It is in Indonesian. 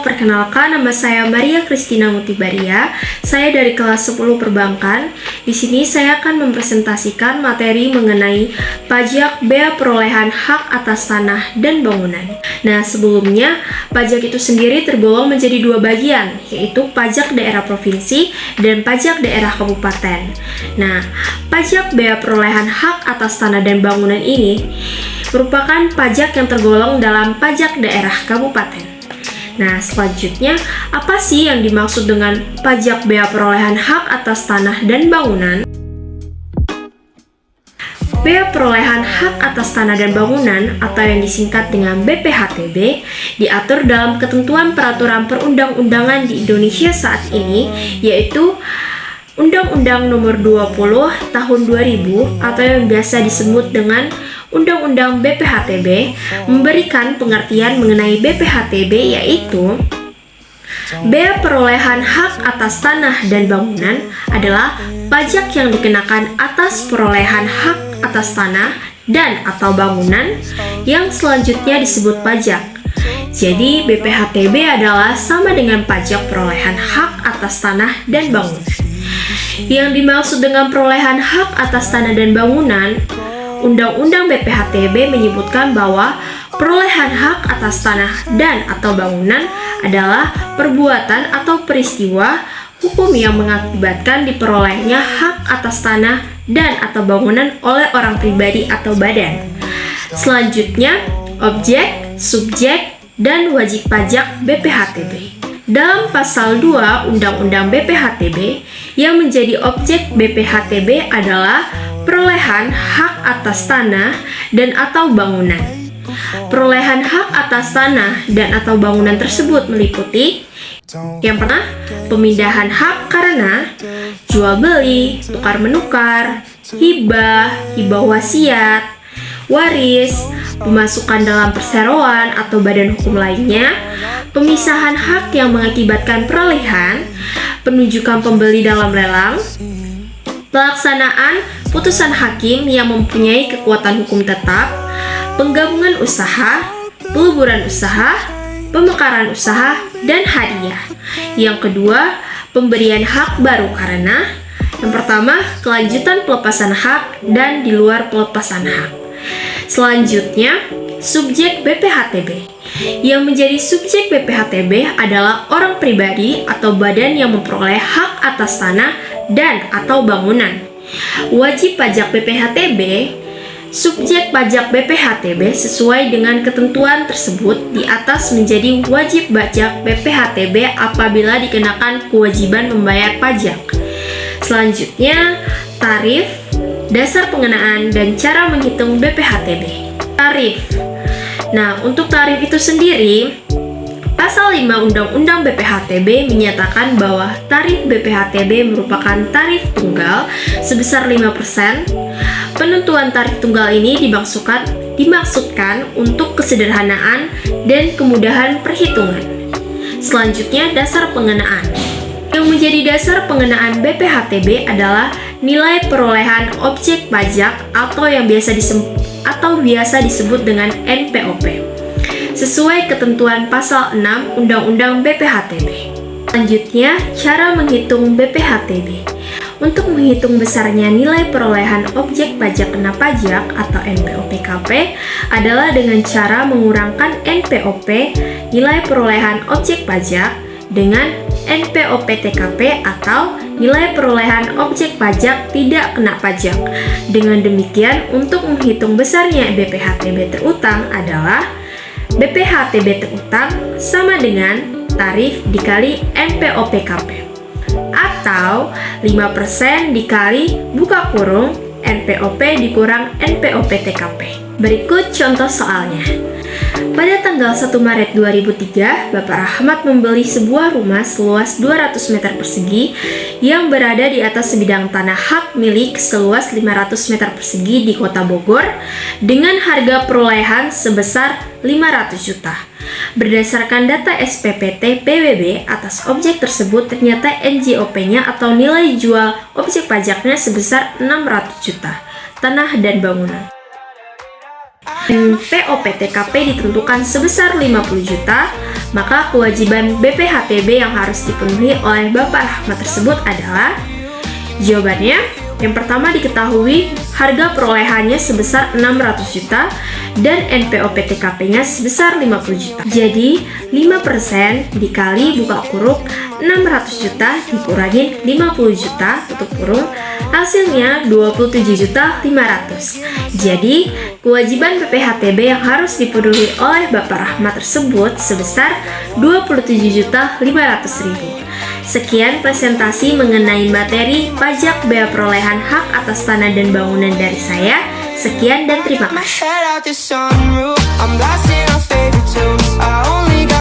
perkenalkan, nama saya Maria Christina Mutibaria. Saya dari kelas 10 Perbankan. Di sini saya akan mempresentasikan materi mengenai pajak bea perolehan hak atas tanah dan bangunan. Nah, sebelumnya, pajak itu sendiri tergolong menjadi dua bagian, yaitu pajak daerah provinsi dan pajak daerah kabupaten. Nah, pajak bea perolehan hak atas tanah dan bangunan ini merupakan pajak yang tergolong dalam pajak daerah kabupaten. Nah, selanjutnya, apa sih yang dimaksud dengan pajak bea perolehan hak atas tanah dan bangunan? Bea perolehan hak atas tanah dan bangunan atau yang disingkat dengan BPHTB diatur dalam ketentuan peraturan perundang-undangan di Indonesia saat ini, yaitu Undang-Undang Nomor 20 Tahun 2000 atau yang biasa disebut dengan Undang-Undang BPHTB memberikan pengertian mengenai BPHTB, yaitu bea perolehan hak atas tanah dan bangunan adalah pajak yang dikenakan atas perolehan hak atas tanah dan atau bangunan yang selanjutnya disebut pajak. Jadi BPHTB adalah sama dengan pajak perolehan hak atas tanah dan bangunan. Yang dimaksud dengan perolehan hak atas tanah dan bangunan, Undang-Undang BPHTB menyebutkan bahwa perolehan hak atas tanah dan atau bangunan adalah perbuatan atau peristiwa hukum yang mengakibatkan diperolehnya hak atas tanah dan atau bangunan oleh orang pribadi atau badan. Selanjutnya, objek, subjek, dan wajib pajak BPHTB. Dalam pasal 2 Undang-Undang BPHTB, yang menjadi objek BPHTB adalah perolehan hak atas tanah dan atau bangunan. Perolehan hak atas tanah dan atau bangunan tersebut meliputi yang pertama, pemindahan hak karena jual beli, tukar menukar, hibah, hibah wasiat, waris, pemasukan dalam perseroan atau badan hukum lainnya, pemisahan hak yang mengakibatkan peralihan, penunjukan pembeli dalam lelang, pelaksanaan putusan hakim yang mempunyai kekuatan hukum tetap, penggabungan usaha, peleburan usaha, pemekaran usaha, dan hadiah. Yang kedua, pemberian hak baru karena yang pertama, kelanjutan pelepasan hak dan di luar pelepasan hak. Selanjutnya, subjek BPHTB. Yang menjadi subjek BPHTB adalah orang pribadi atau badan yang memperoleh hak atas tanah dan atau bangunan. Wajib pajak BPHTB, subjek pajak BPHTB sesuai dengan ketentuan tersebut di atas menjadi wajib pajak BPHTB apabila dikenakan kewajiban membayar pajak. Selanjutnya, tarif, dasar pengenaan, dan cara menghitung BPHTB. Tarif. Nah, untuk tarif itu sendiri, Pasal 5 Undang-Undang BPHTB menyatakan bahwa tarif BPHTB merupakan tarif tunggal sebesar 5%. Penentuan tarif tunggal ini dimaksudkan untuk kesederhanaan dan kemudahan perhitungan. Selanjutnya, dasar pengenaan. Yang menjadi dasar pengenaan BPHTB adalah nilai perolehan objek pajak atau yang biasa disebut dengan NPOP, sesuai ketentuan pasal 6 Undang-Undang BPHTB. Selanjutnya, cara menghitung BPHTB. Untuk menghitung besarnya nilai perolehan objek pajak kena pajak atau NPOP-KP adalah dengan cara mengurangkan NPOP nilai perolehan objek pajak dengan NPOP-TKP atau nilai perolehan objek pajak tidak kena pajak. Dengan demikian, untuk menghitung besarnya BPHTB terutang adalah BPHTB terutang sama dengan tarif dikali NPOP-KP atau 5% dikali buka kurung NPOP dikurang NPOP-TKP. Berikut contoh soalnya. Pada tanggal 1 Maret 2003, Bapak Rahmat membeli sebuah rumah seluas 200 meter persegi yang berada di atas sebidang tanah hak milik seluas 500 meter persegi di Kota Bogor dengan harga perolehan sebesar 500 juta. Berdasarkan data SPPT PBB atas objek tersebut, ternyata NJOP-nya atau nilai jual objek pajaknya sebesar 600 juta, tanah dan bangunan. NPOP-TKP ditentukan sebesar 50 juta, Maka kewajiban BPHTB yang harus dipenuhi oleh Bapak Rahmat tersebut adalah jawabannya, yang pertama diketahui harga perolehannya sebesar 600 juta dan NPOP TKP-nya sebesar 50 juta. Jadi 5% dikali buka kurung 600 juta dikurangin 50 juta tutup kurung, hasilnya 27.500.000. Jadi kewajiban BPHTB yang harus dipenuhi oleh Bapak Rahmat tersebut sebesar 27.500.000. Sekian presentasi mengenai materi pajak bea perolehan hak atas tanah dan bangunan dari saya. Sekian dan terima kasih.